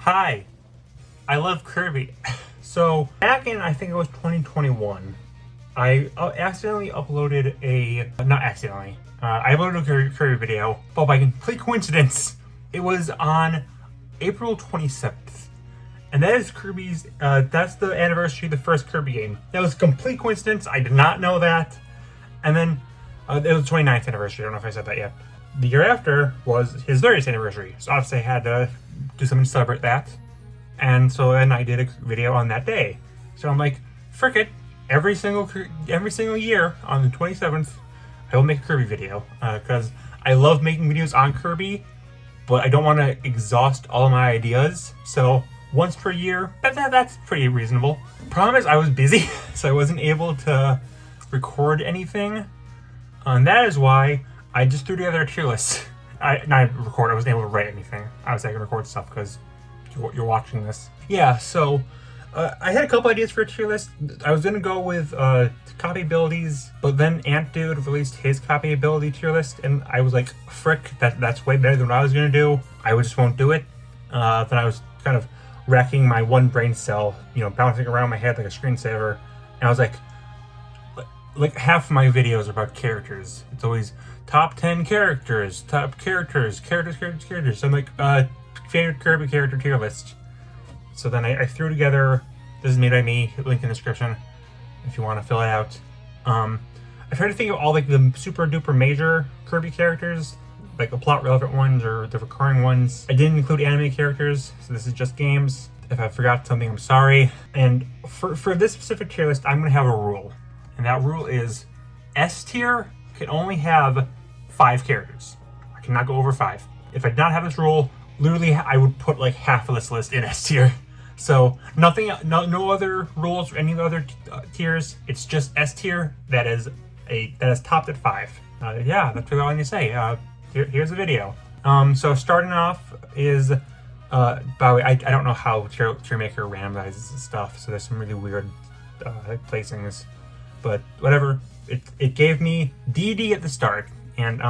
Hi, I love Kirby. So back in, I think it was 2021, I accidentally uploaded not accidentally, I uploaded a Kirby video, but by complete coincidence, it was on April 27th. And that is Kirby's, that's the anniversary of the first Kirby game. That was a complete coincidence, I did not know that. And then, it was the 29th anniversary, I don't know if I said that yet. The year after was his 30th anniversary, so obviously I had to do something to celebrate that. And so then I did a video on that day. So I'm like, frick it, every single year on the 27th, I will make a Kirby video. Because I love making videos on Kirby, but I don't want to exhaust all of my ideas. So once per year, that's pretty reasonable. Problem is I was busy, so I wasn't able to record anything. And that is why I just threw together a tier list. I wasn't able to write anything. Obviously I can record stuff because you're watching this. Yeah, so I had a couple ideas for a tier list. I was gonna go with copy abilities, but then Ant Dude released his copy ability tier list, and I was like, frick, that's way better than what I was gonna do. I just won't do it. Then I was kind of racking my one brain cell, bouncing around my head like a screensaver, and I was like half of my videos are about characters. It's always top 10 characters, characters. So I'm like, favorite Kirby character tier list. So then I threw together, this is made by me, link in the description if you want to fill it out. I tried to think of all like the super duper major Kirby characters, like the plot relevant ones or the recurring ones. I didn't include anime characters, so this is just games. If I forgot something, I'm sorry. And for this specific tier list, I'm going to have a rule. And that rule is S tier can only have 5 characters. I cannot go over 5. If I did not have this rule, literally I would put like half of this list in S tier. So nothing, no other rules or any other tiers. It's just S tier that is topped at 5. Yeah, that's all I need to say. Here's the video. So starting off is, by the way, I don't know how tier maker randomizes stuff. So there's some really weird placings. But whatever, it gave me DD at the start, and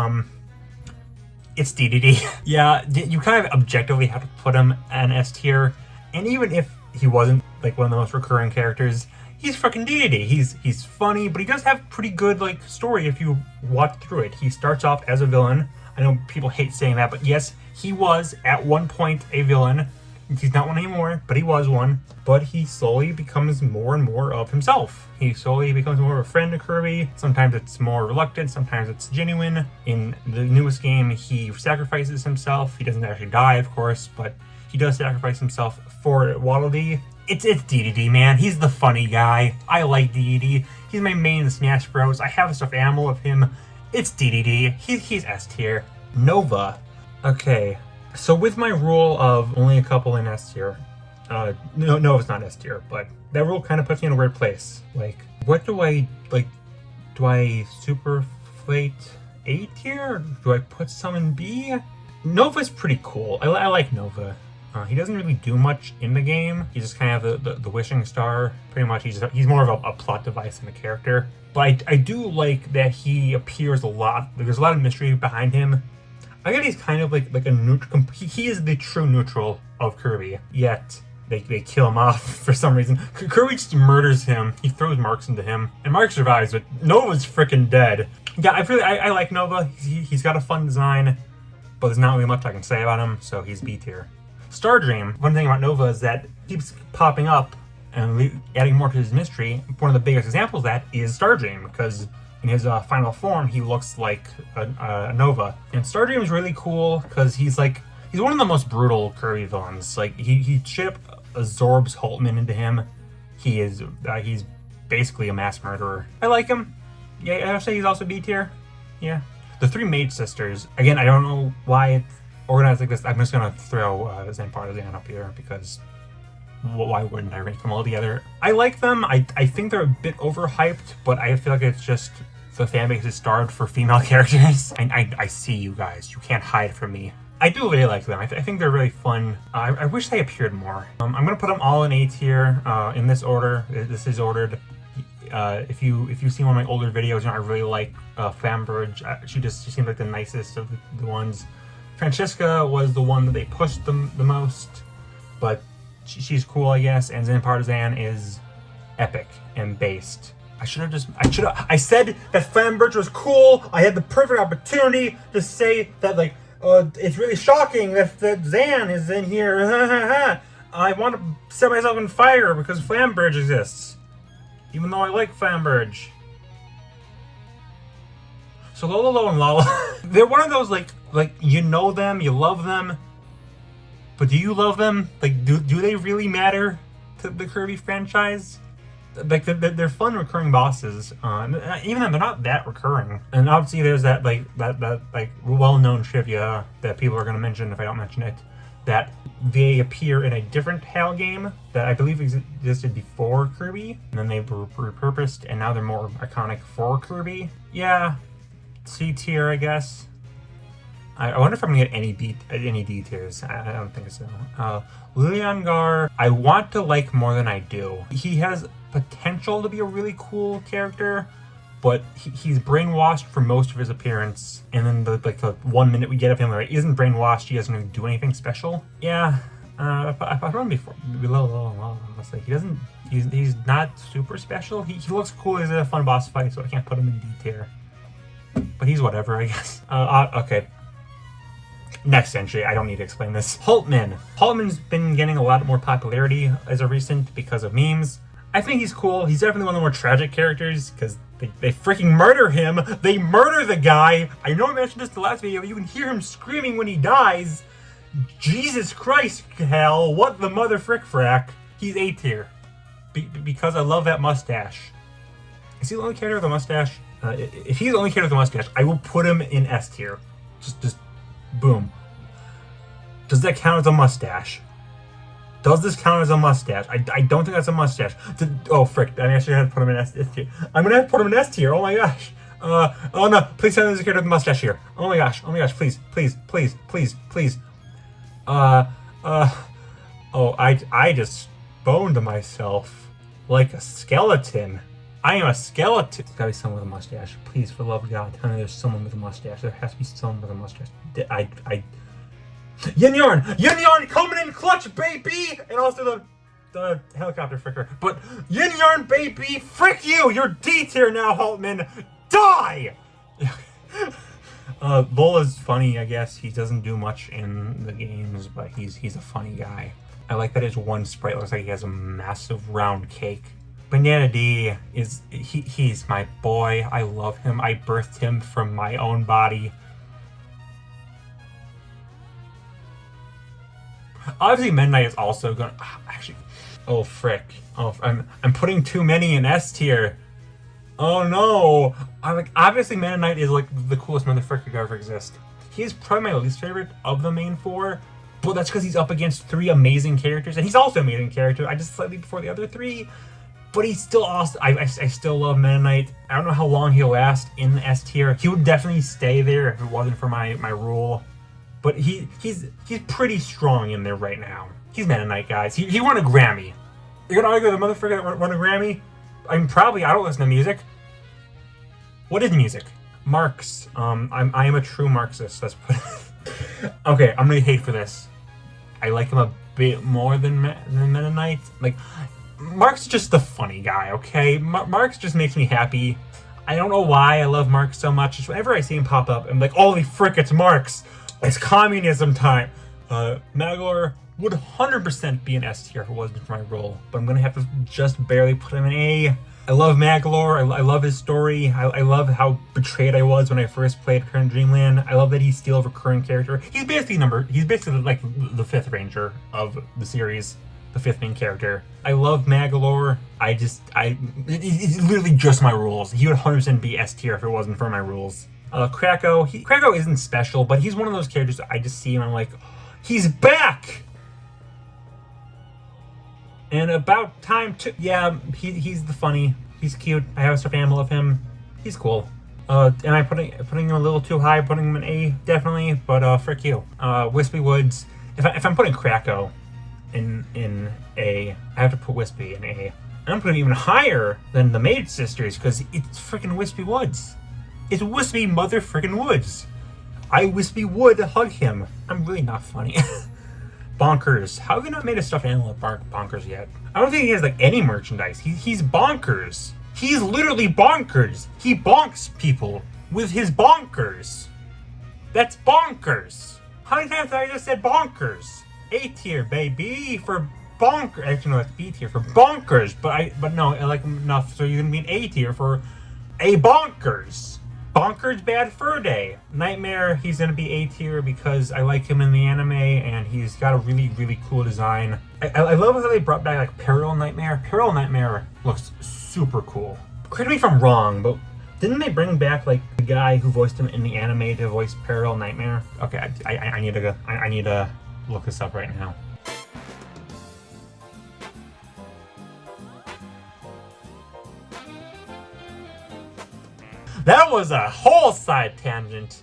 it's DDD. Yeah, you kind of objectively have to put him an S tier, and even if he wasn't like one of the most recurring characters, he's fucking DDD. He's funny, but he does have pretty good like story if you watch through it. He starts off as a villain. I know people hate saying that, but yes, he was at one point a villain. He's not one anymore, but he was one. But he slowly becomes more and more of himself. He slowly becomes more of a friend to Kirby. Sometimes it's more reluctant, sometimes it's genuine. In the newest game, he sacrifices himself. He doesn't actually die, of course, but he does sacrifice himself for Waddle Dee. It's DDD, man. He's the funny guy. I like DDD. He's my main in Smash Bros. I have a stuffed animal of him. It's DDD. He's S tier. Nova. Okay. So with my rule of only a couple in S tier, no, it's not S tier, but that rule kind of puts me in a weird place. Like, what do I, like, do I superflate A tier? Do I put some in B? Nova's pretty cool. I like Nova. He doesn't really do much in the game. He's just kind of the wishing star. Pretty much, he's more of a plot device than a character. But I do like that he appears a lot. There's a lot of mystery behind him. I guess he's kind of like a neutral. He is the true neutral of Kirby. Yet they kill him off for some reason. Kirby just murders him. He throws Marks into him, and Mark survives, but Nova's freaking dead. Yeah, I like Nova. He's got a fun design, but there's not really much I can say about him, so he's B tier. Stardream. One thing about Nova is that he keeps popping up and adding more to his mystery. One of the biggest examples of that is Stardream, because in his final form, he looks like a Nova. And Stardream is really cool because he's one of the most brutal Kirby villains. Like, he straight up absorbs Holtman into him. He's basically a mass murderer. I like him. Yeah, I'll say he's also B tier. Yeah. The 3 Mage Sisters. Again, I don't know why it's organized like this. I'm just gonna throw Zanpartisan up here because why wouldn't I rank them all together? I like them. I think they're a bit overhyped, but I feel like it's just the fanbase is starved for female characters. I see you guys. You can't hide from me. I do really like them. I think they're really fun. I wish they appeared more. I'm gonna put them all in A tier in this order. This is ordered. If you see one of my older videos, I really like Fambridge. She seems like the nicest of the ones. Francesca was the one that they pushed the most. but she's cool, I guess. And Zen Partisan is epic and based. I said that Flambridge was cool. I had the perfect opportunity to say that, like, it's really shocking that Zan is in here. I want to set myself on fire because Flambridge exists. Even though I like Flambridge. So Lolo and Lala, they're one of those, like, you know them, you love them, but do you love them? Like, do they really matter to the Kirby franchise? Like, they're fun recurring bosses, even though they're not that recurring. And obviously there's that well-known trivia that people are going to mention if I don't mention it, that they appear in a different HAL game that I believe existed before Kirby, and then they were repurposed, and now they're more iconic for Kirby. Yeah, C tier, I guess. I wonder if I'm gonna get any D tiers. I don't think so. Liliangar, I want to like more than I do. He has potential to be a really cool character, but he's brainwashed for most of his appearance, and then the 1 minute we get of him, like, isn't brainwashed, he doesn't really do anything special. Yeah, I put him below. Honestly, he's not super special. He looks cool. He's a fun boss fight, so I can't put him in D tier. But he's whatever, I guess. Okay. Next entry, I don't need to explain this. Hultman. Hultman's been getting a lot more popularity as of recent because of memes. I think he's cool. He's definitely one of the more tragic characters because they freaking murder him. They murder the guy. I know I mentioned this in the last video, but you can hear him screaming when he dies. Jesus Christ, hell, what the mother frick frack. He's A tier. Because I love that mustache. Is he the only character with a mustache? If he's the only character with a mustache, I will put him in S tier. Just boom. Does that count as a mustache? Does this count as a mustache? I don't think that's a mustache. Oh, frick. I actually had to put him in S tier. I'm going to have to put him in S tier. Oh, my gosh. Oh, no. Please tell me there's a character with a mustache here. Oh, my gosh. Please. Oh, I just boned myself like a skeleton. I am a skeleton. There's gotta be someone with a mustache. Please, for the love of God, tell me there's someone with a mustache. There has to be someone with a mustache. Yin Yarn coming in clutch, baby! And also the helicopter fricker. But Yin Yarn, baby, frick you! You're D tier now, Hultman. Die! Vola's funny, I guess. He doesn't do much in the games, but he's a funny guy. I like that his one sprite looks like he has a massive round cake. Banana D he's my boy. I love him. I birthed him from my own body. Obviously, Meta Knight is also gonna actually. Oh frick! Oh, I'm putting too many in S tier. Oh no! Obviously Meta Knight is like the coolest motherfucker to ever exist. He's probably my least favorite of the main four, but that's because he's up against 3 amazing characters, and he's also an amazing character. I just slightly before the other 3. But he's still awesome. I still love Meta Knight. I don't know how long he'll last in the S tier. He would definitely stay there if it wasn't for my rule. But he's pretty strong in there right now. He's Meta Knight, guys. He won a Grammy. You're gonna argue with the motherfucker that won a Grammy? I don't listen to music. What is music? Marx. I am a true Marxist. Let's put it. Okay, I'm gonna hate for this. I like him a bit more than Meta Knight. Like, Mark's just the funny guy, okay? Mark's just makes me happy. I don't know why I love Mark so much. Just whenever I see him pop up, I'm like, holy frick, it's Mark's. It's communism time. Maglor would 100% be an S tier if it wasn't for my role, but I'm gonna have to just barely put him in A. I love Maglor. I love his story. I love how betrayed I was when I first played Current Dreamland. I love that he's still a recurring character. He's basically like the 5th Ranger of the series. The 5th main character. I love Maglor. It's literally just my rules. He would 100% be S tier if it wasn't for my rules. Krakow. Krakow isn't special, but he's one of those characters that I just see and I'm like, he's back! And about time to... Yeah, he's the funny. He's cute. I have a stuffed animal of him. He's cool. Am I putting him a little too high? Putting him in A? Definitely. But frick you. Wispy Woods. If I'm putting Krakow in A, I have to put Wispy in A. And I'm putting him even higher than the Maid Sisters because it's freaking Wispy Woods. It's Wispy mother freaking Woods. I Wispy would hug him. I'm really not funny. Bonkers. How have you not made a stuffed animal with Bonkers yet? I don't think he has like any merchandise. He's bonkers. He's literally bonkers. He bonks people with his bonkers. That's bonkers. How many times have I just said bonkers? A tier, baby, for bonkers. Actually, no, that's B tier for bonkers. But no, I like him enough so you can be an A tier for a bonkers. Bonkers Bad Fur Day. Nightmare, he's gonna be A tier because I like him in the anime and he's got a really, really cool design. I love how they brought back like Peril Nightmare. Peril Nightmare looks super cool. Correct me if I'm wrong, but didn't they bring back like the guy who voiced him in the anime to voice Peril Nightmare? Okay, I need to go. I need to look this up right now. That was a whole side tangent.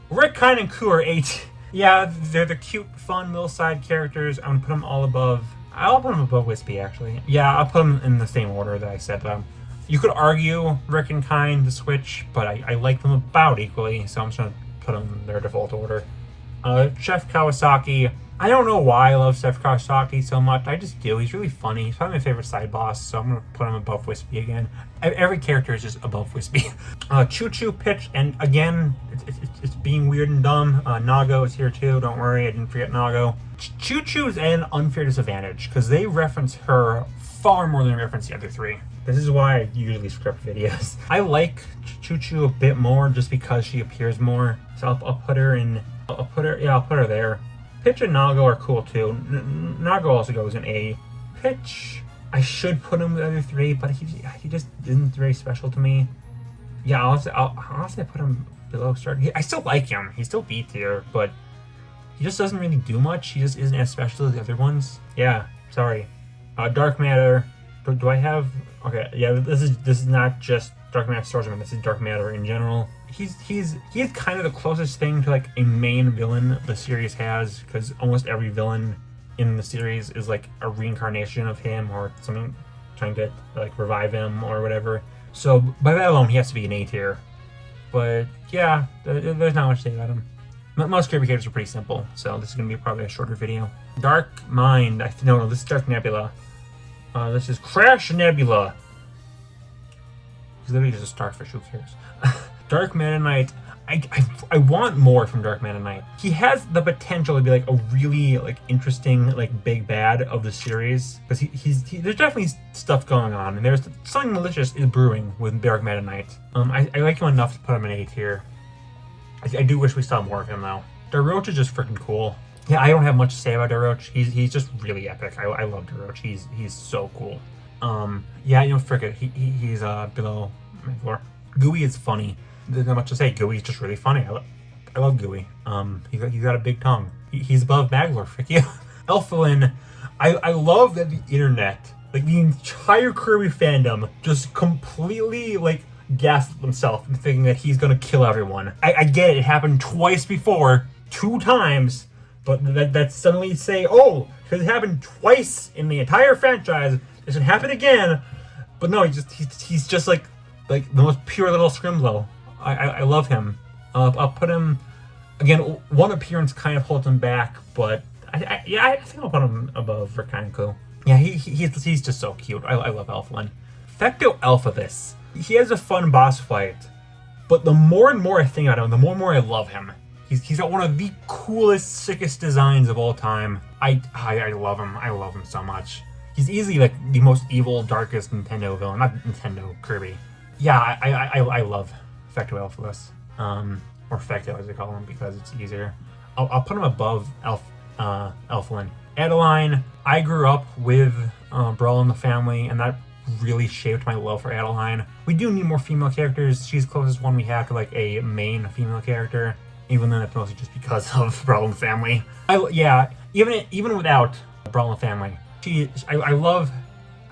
Rick, Kine, and Ku are 8. Yeah, they're the cute, fun little side characters. I'm gonna put them all above. I'll put them above Wispy, actually. Yeah, I'll put them in the same order that I said them. You could argue Rick and Kine to switch, but I like them about equally, so I'm just gonna put them in their default order. Chef Kawasaki. I don't know why I love Chef Kawasaki so much. I just do. He's really funny. He's probably my favorite side boss, so I'm going to put him above Wispy again. Every character is just above Wispy. Choo Choo, Pitch, and again, it's being weird and dumb. Nago is here too. Don't worry, I didn't forget Nago. Choo Choo is at an unfair disadvantage because they reference her far more than they reference the other 3. This is why I usually script videos. I like Choo Choo a bit more just because she appears more. So I'll put her in. I'll put her there. Pitch and Nago are cool too. Nago also goes in A. Pitch, I should put him with the other 3, but he just isn't very special to me. Yeah, I'll honestly put him below Star. I still like him. He's still B tier, but he just doesn't really do much. He just isn't as special as the other ones. Yeah, sorry. Dark Matter. Do I have? Okay, yeah. This is not just Dark Matter Swordsman. This is Dark Matter in general. He's kind of the closest thing to like a main villain the series has, because almost every villain in the series is like a reincarnation of him or something trying to like revive him or whatever. So by that alone, he has to be an A tier. But yeah, there's not much to say about him. Most Kirby characters are pretty simple, so this is gonna be probably a shorter video. Dark Mind. No, this is Dark Nebula. This is Crash Nebula. He's literally just a starfish. Who cares? Dark Meta Knight, I want more from Dark Meta Knight. He has the potential to be like a really like interesting like big bad of the series, because there's definitely stuff going on and there's something malicious is brewing with Dark Meta Knight. I like him enough to put him in A tier. I do wish we saw more of him though. Daroach is just freaking cool. Yeah, I don't have much to say about Daroach. He's just really epic. I love Daroach. He's so cool. Yeah, you know, frick it. He's below my floor. Gooey is funny. There's not much to say. Gooey's just really funny. I love Gooey. He's got a big tongue. He's above Maglor, frick you. Elfilin, I love that the internet, like the entire Kirby fandom, just completely like gasped themselves and thinking that he's gonna kill everyone. I get it. It happened twice before, 2 times, but that suddenly say, oh, because it happened twice in the entire franchise, it should happen again. But no, he's just like the most pure little Scrimlow. I love him. I'll put him again. One appearance kind of holds him back, but I think I'll put him above Rikanku. Yeah, he's just so cute. I love Elflin. Fecto Alphavis. He has a fun boss fight, but the more and more I think about him, the more and more I love him. He's got one of the coolest, sickest designs of all time. I love him. I love him so much. He's easily like the most evil, darkest Nintendo villain. Not Nintendo, Kirby. Yeah, I love Fecto Alphavis. Or Fecto as they call him because it's easier. I'll put him above Elflin. Adeline, I grew up with Brawl in the Family, and that really shaped my love for Adeline. We do need more female characters. She's the closest one we have to like a main female character. Even then, it's mostly just because of Brawl in the Family. Even without Brawl in the Family, I love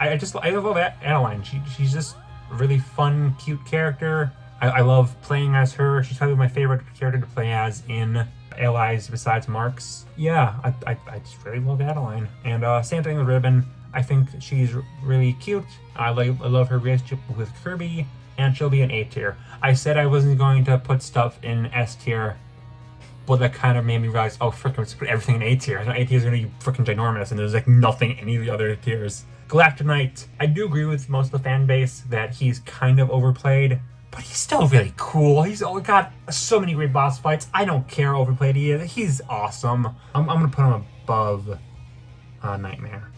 Adeline. She's just a really fun, cute character. I love playing as her. She's probably my favorite character to play as in Allies besides Marks. Yeah, I just really love Adeline. And same thing with Ribbon. I think she's really cute. I love her relationship with Kirby, and she'll be an A tier. I said I wasn't going to put stuff in S tier, But that kind of made me realize, oh, frick, let's put everything in A tier. I know A tier is going to be freaking ginormous, and there's like nothing in any of the other tiers. Galactonite, I do agree with most of the fan base that he's kind of overplayed, but he's still really cool. He's got so many great boss fights. I don't care how overplayed he is. He's awesome. I'm going to put him above Nightmare.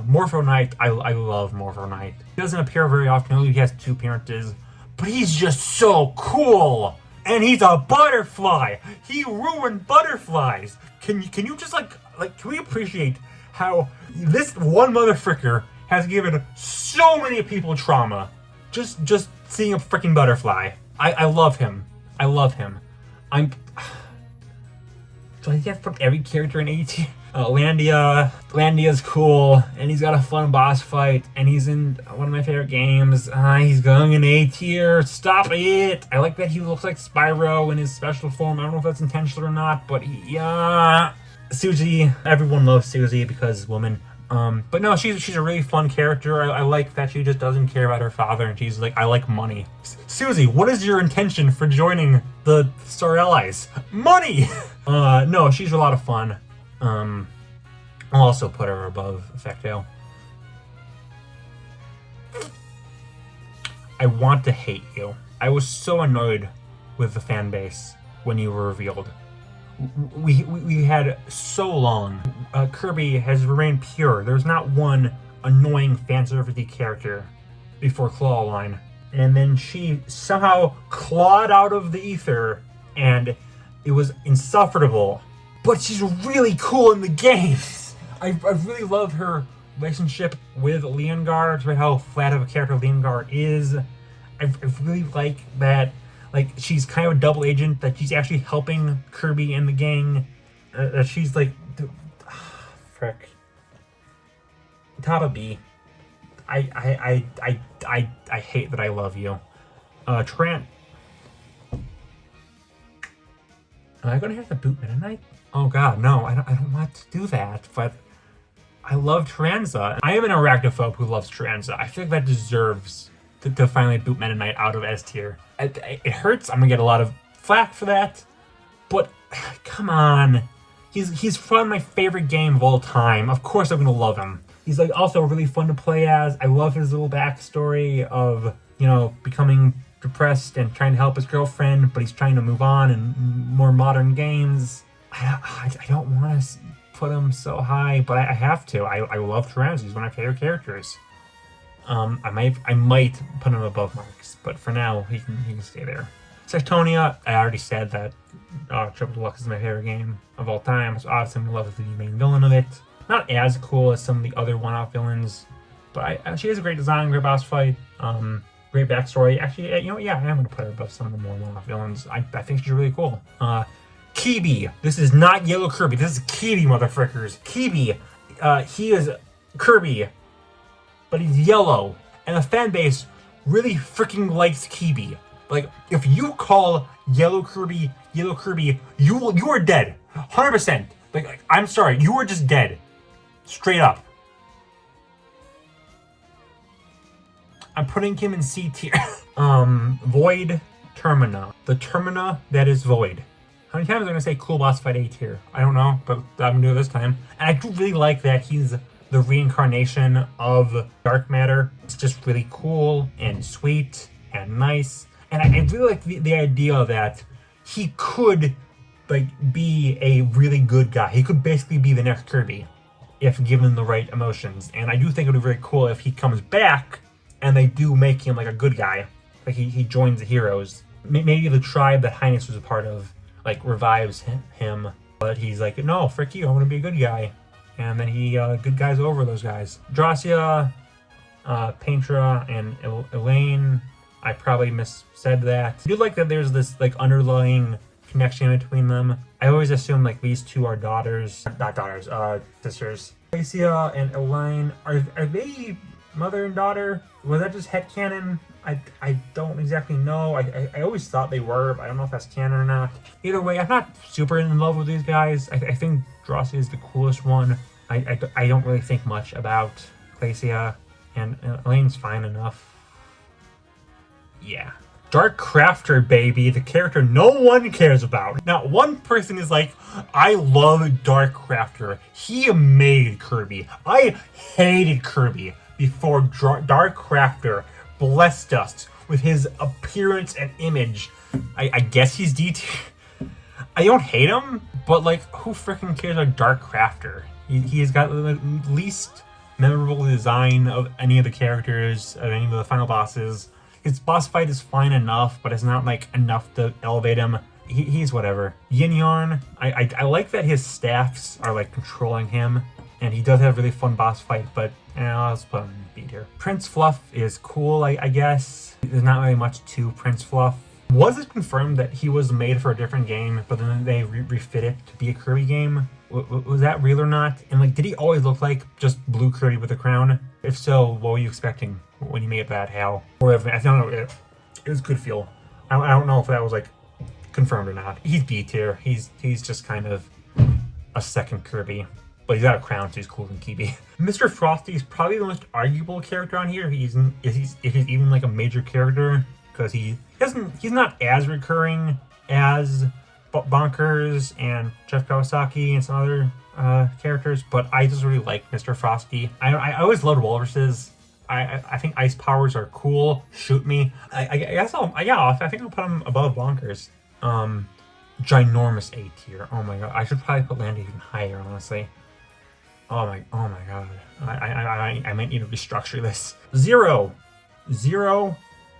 Morpho Knight, I love Morpho Knight. He doesn't appear very often. He has 2 appearances, but he's just so cool. And he's a butterfly. He ruined butterflies. Can you just like can we appreciate how this one motherfricker has given so many people trauma just seeing a freaking butterfly. I love him. I love him. Do I have to put every character in A tier? Landia's cool, and he's got a fun boss fight, and he's in one of my favorite games. He's going in A tier. Stop it! I like that he looks like Spyro in his special form. I don't know if that's intentional or not, but yeah. Susie, everyone loves Susie because woman. But no, she's a really fun character. I like that she just doesn't care about her father, and she's like, I like money. Susie, what is your intention for joining the Star Allies? Money! No, she's a lot of fun. I'll also put her above Effecto. I want to hate you. I was so annoyed with the fan base when you were revealed. We had so long. Kirby has remained pure. There's not one annoying fan-service character before Clawline. And then she somehow clawed out of the ether, and it was insufferable. But she's really cool in the games. I really love her relationship with Leongar, despite how flat of a character Leongar is. I really like that. Like, she's kind of a double agent, that she's actually helping Kirby and the gang. She's like, frick. Top of B. I hate that I love you. Trant. Am I gonna have to boot Meta-Knight? Oh god, no, I don't want to do that, but I love Tranza. I am an arachnophobe who loves Tranza. I feel like that deserves to finally boot Meta-Knight out of S tier. It hurts, I'm gonna get a lot of flack for that, but come on. He's from my favorite game of all time. Of course I'm gonna love him. He's like also really fun to play as. I love his little backstory of, you know, becoming depressed and trying to help his girlfriend, but he's trying to move on in more modern games. I don't want to put him so high, but I have to. I love Trans. He's one of my favorite characters. I might put him above Marks, but for now he can stay there. Sectonia, I already said that Triple Deluxe is my favorite game of all time, so obviously I'm in love with the main villain of it. Not as cool as some of the other one-off villains, but she has a great design, great boss fight, great backstory. Actually, you know, yeah, I am going to put her above some of the more one-off villains. I think she's really cool. Kirby. This is not Yellow Kirby. This is Kirby, motherfrickers. Kirby. He is Kirby, but he's yellow, and the fan base really freaking likes Kirby. Like, if you call Yellow Kirby, you are dead. 100%. Like, I'm sorry, you are just dead. Straight up. I'm putting him in C tier. Void Termina. The Termina that is Void. How many times am I going to say cool boss fight A tier? I don't know, but I'm going to do it this time. And I do really like that he's the reincarnation of Dark Matter. It's just really cool and sweet and nice. And I really like the idea that he could, like, be a really good guy. He could basically be the next Kirby if given the right emotions. And I do think it would be very cool if he comes back and they do make him like a good guy. Like he joins the heroes. Maybe the tribe that Highness was a part of, like, revives him. But he's like, no, frick you, I want to be a good guy. And then he good guys over those guys. Dracia, Paintra, and Elaine. I probably missaid that. I do like that there's this, like, underlying connection between them. I always assume, like, these two are daughters. Not daughters, sisters. Glacia and Elaine, are they mother and daughter? Was that just headcanon? I don't exactly know. I always thought they were, but I don't know if that's canon or not. Either way, I'm not super in love with these guys. I think Drossi is the coolest one. I don't really think much about Glacia, and Elaine's fine enough. Yeah. Dark Crafter, baby, the character no one cares about. Not one person is like, I love Dark Crafter. He made Kirby. I hated Kirby before Dark Crafter blessed us with his appearance and image. I guess he's D tier. I don't hate him, but like, who freaking cares about Dark Crafter? He's got the least memorable design of any of the characters, of any of the final bosses. His boss fight is fine enough, but it's not like enough to elevate him. He's whatever. Yin Yarn, I like that his staffs are like controlling him, and he does have a really fun boss fight, but I'll just put him in B tier. Prince Fluff is cool, I guess. There's not really much to Prince Fluff. Was it confirmed that he was made for a different game, but then they refit it to be a Kirby game? Was that real or not? And like, did he always look like just blue Kirby with a crown? If so, what were you expecting when you made that? How? Or I don't know. It was good feel. I don't know if that was like confirmed or not. He's B tier. He's just kind of a second Kirby, but he's got a crown, so he's cooler than Kirby. Mr. Frosty is probably the most arguable character on here. If he's even like a major character, because he's not as recurring as Bonkers and Jeff Kawasaki and some other characters, but I just really like Mr. Frosty. I always loved walruses. I think ice powers are cool. Shoot me. I guess I think I'll put him above Bonkers. Ginormous A tier. Oh my god. I should probably put Landy even higher, honestly. Oh my god. I might need to restructure this. Zero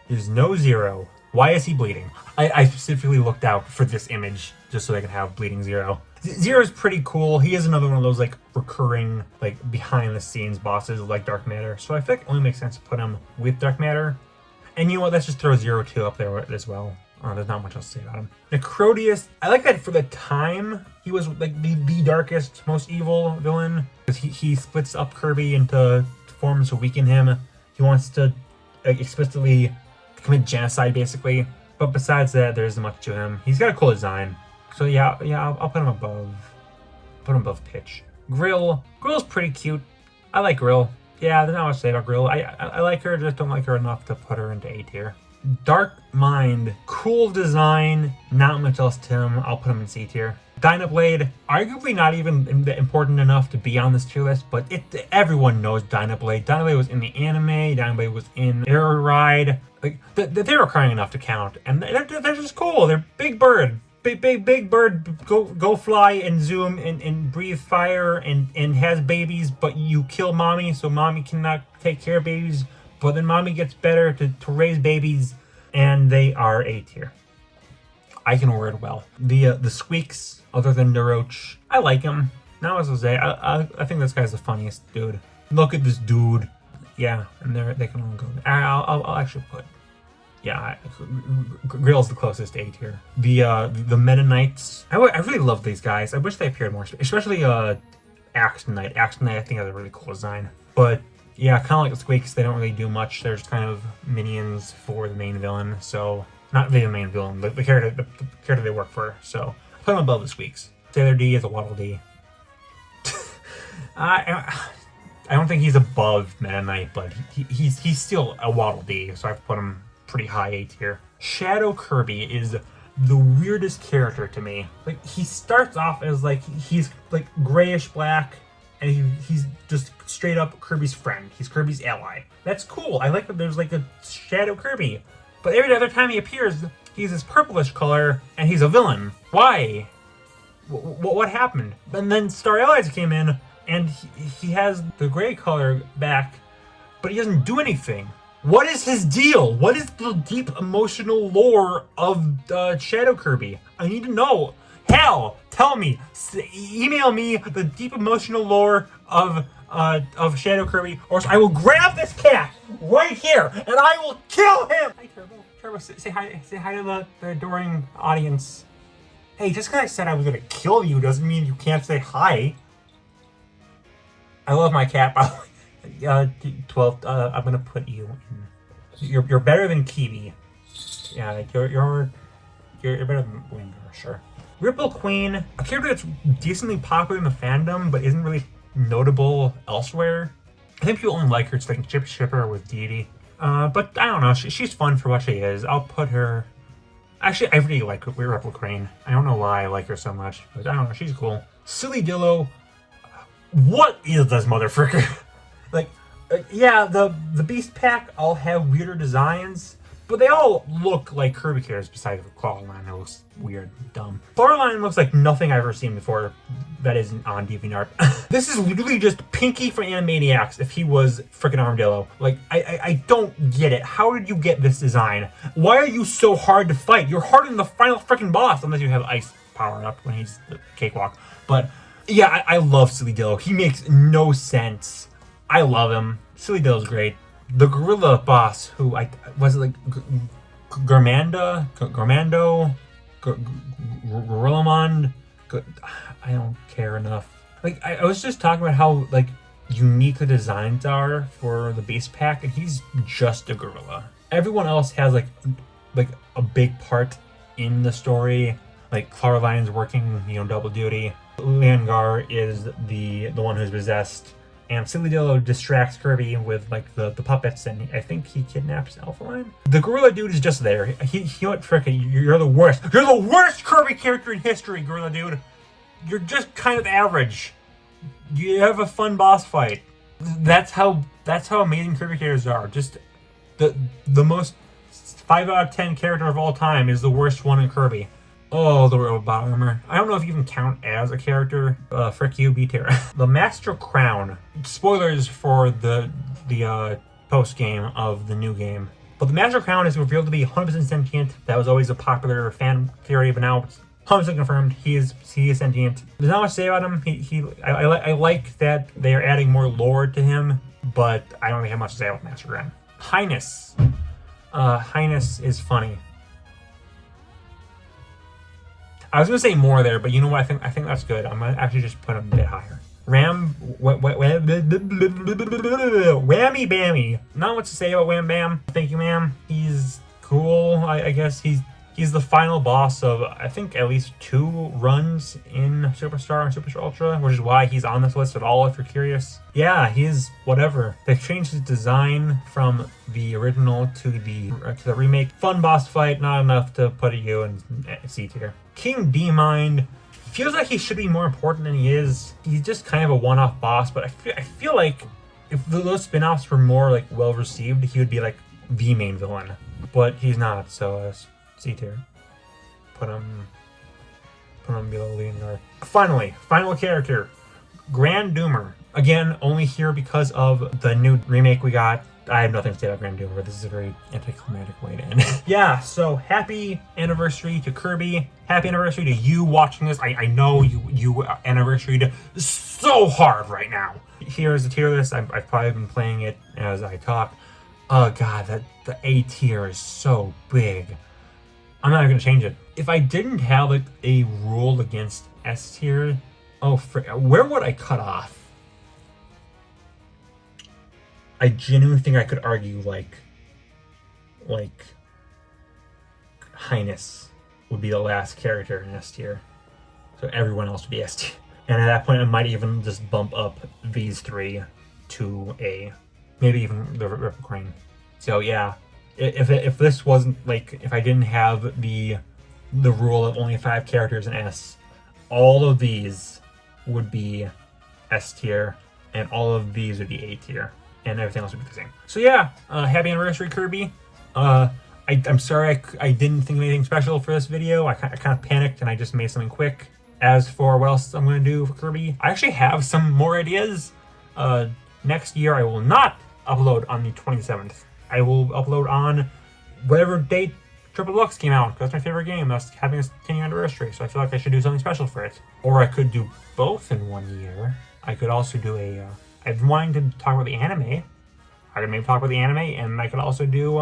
is no Zero. Why is he bleeding? I specifically looked out for this image just so I can have bleeding Zero. Zero is pretty cool. He is another one of those like recurring, like behind the scenes bosses like Dark Matter. So I feel like it only makes sense to put him with Dark Matter. And you know what? Let's just throw Zero 2 up there as well. There's not much else to say about him. Necrodius, I like that for the time he was like the darkest, most evil villain, because he splits up Kirby into forms to weaken him. He wants to like, explicitly commit genocide, basically. But besides that, there isn't much to him. He's got a cool design. So yeah, I'll put him above. Put him above Pitch. Grill's pretty cute. I like Grill. Yeah, there's not much to say about Grill. I like her, just don't like her enough to put her into A tier. Dark Mind, cool design, not much else to him. I'll put him in C tier. Dynablade, arguably not even important enough to be on this tier list, but everyone knows Dynablade. Dynablade was in the anime. Dynablade was in Air Ride. Like they were crying enough to count, and they're just cool. They're big bird, big bird. Go fly and zoom and breathe fire and has babies, but you kill mommy, so mommy cannot take care of babies. But then mommy gets better to raise babies, and they are A tier. I can word well. The Squeaks, other than Neuroch, I like him. Now as I say, I think this guy's the funniest dude. Look at this dude. Yeah, and they can all go. I'll actually put. Yeah, Grill's the closest A tier. The Meta Knights. I really love these guys. I wish they appeared more, especially Axe Knight. Axe Knight I think has a really cool design, but. Yeah, kind of like the Squeaks, they don't really do much. They're just kind of minions for the main villain. So, not the main villain, the character they work for. So, put them above the Squeaks. Sailor D is a Waddle Dee. I don't think he's above Meta Knight, but he's still a Waddle Dee. So I've put him pretty high A tier. Shadow Kirby is the weirdest character to me. Like he starts off as like he's like grayish black. And he's just straight up Kirby's friend. He's Kirby's ally. That's cool. I like that there's like a Shadow Kirby. But every other time he appears, he's this purplish color, and he's a villain. Why? What happened? And then Star Allies came in, and he has the gray color back, but he doesn't do anything. What is his deal? What is the deep emotional lore of Shadow Kirby? I need to know. Hell, tell me. Email me the deep emotional lore of Shadow Kirby, or else I will grab this cat right here and I will kill him. Hi, Turbo. Turbo, say hi. Say hi to the adoring audience. Hey, just because I said I was gonna kill you doesn't mean you can't say hi. I love my cat. 12. I'm gonna put you in. You're better than Kiwi. Yeah, you're better than Winger, sure. Ripple Queen, a character that's decently popular in the fandom, but isn't really notable elsewhere. I think people only like her. It's like Chip Shipper with Deity. But I don't know. She's fun for what she is. I'll put her. Actually, I really like Replicant Crane. I don't know why I like her so much, but I don't know. She's cool. Silly Dillo. What is this motherfucker? like, yeah, the Beast Pack all have weirder designs, but they all look like Kirby characters besides the Claw line. It looks weird, dumb. Claw line looks like nothing I've ever seen before that isn't on DeviantArt. This is literally just Pinky from Animaniacs if he was freaking Armadillo. Like, I don't get it. How did you get this design? Why are you so hard to fight? You're harder than the final freaking boss, unless you have ice power up when he's the cakewalk. But yeah, I love Silly Dillo. He makes no sense. I love him. Silly Dillo's great. The gorilla boss, who was it like Gormando, Gorillamon. I don't care enough. Like I was just talking about how like unique the designs are for the base pack, and he's just a gorilla. Everyone else has like a big part in the story. Like Clara Lion's working, double duty. Langar is the one who's possessed. And Silly Dillo distracts Kirby with like the puppets, and I think he kidnaps Alpha Line. The gorilla dude is just there. He what freaking, you're the worst. You're the worst Kirby character in history, gorilla dude. You're just kind of average. You have a fun boss fight. That's how amazing Kirby characters are. Just the most 5 out of 10 character of all time is the worst one in Kirby. Oh, the robot armor. I don't know if you can count as a character. Frick you, B-tier. The Master Crown. Spoilers for the post-game of the new game. But the Master Crown is revealed to be 100% sentient. That was always a popular fan theory, but now it's 100% confirmed. He is sentient. There's not much to say about him. I like that they are adding more lore to him, but I don't really have much to say about Master Crown. Highness. Highness is funny. I was gonna say more there, but you know what? I think that's good. I'm gonna actually just put him a bit higher. Whammy Bammy. Not much to say about Wham Bam. Thank you, ma'am. He's cool. I guess he's the final boss of I think at least 2 runs in Superstar and Superstar Ultra, which is why he's on this list at all. If you're curious, yeah, he's whatever. They've changed his design from the original to the remake. Fun boss fight, not enough to put you in C tier. King D-Mind feels like he should be more important than he is. He's just kind of a one-off boss, but I feel like if those spin-offs were more like well received, he would be like the main villain. But he's not, so C tier. Put him below Leonard. Finally, final character, Grand Doomer. Again, only here because of the new remake we got. I have nothing to say about Grand Doomer. This is a very anticlimactic way to end. Yeah, so happy anniversary to Kirby. Happy anniversary to you watching this. I know you anniversaried so hard right now. Here's the tier list. I've probably been playing it as I talk. Oh god, the A tier is so big. I'm not going to change it. If I didn't have like a rule against S tier, where would I cut off? I genuinely think I could argue like Highness would be the last character in S tier, so everyone else would be S tier. And at that point, I might even just bump up these 3 to A, maybe even the Replicant Crane. So yeah, if this wasn't like if I didn't have the rule of only 5 characters in S, all of these would be S tier, and all of these would be A tier. And everything else would be the same. So yeah, happy anniversary, Kirby. I'm sorry I didn't think of anything special for this video. I kind of panicked and I just made something quick. As for what else I'm going to do for Kirby, I actually have some more ideas. Next year I will not upload on the 27th. I will upload on whatever date Triple Deluxe came out. That's my favorite game. That's having a 10-year anniversary. So I feel like I should do something special for it. Or I could do both in 1 year. I could also do a... I've been wanting to talk about the anime. I could maybe talk about the anime, and I could also do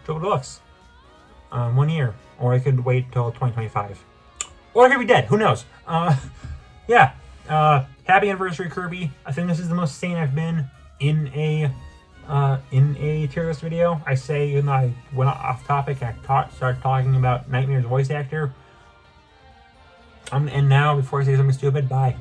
Triple Deluxe 1 year. Or I could wait till 2025. Or I could be dead. Who knows? Yeah. Happy anniversary, Kirby. I think this is the most sane I've been in a tier list video. I say, even though I went off topic, I started talking about Nightmare's voice actor. And now, before I say something stupid, bye.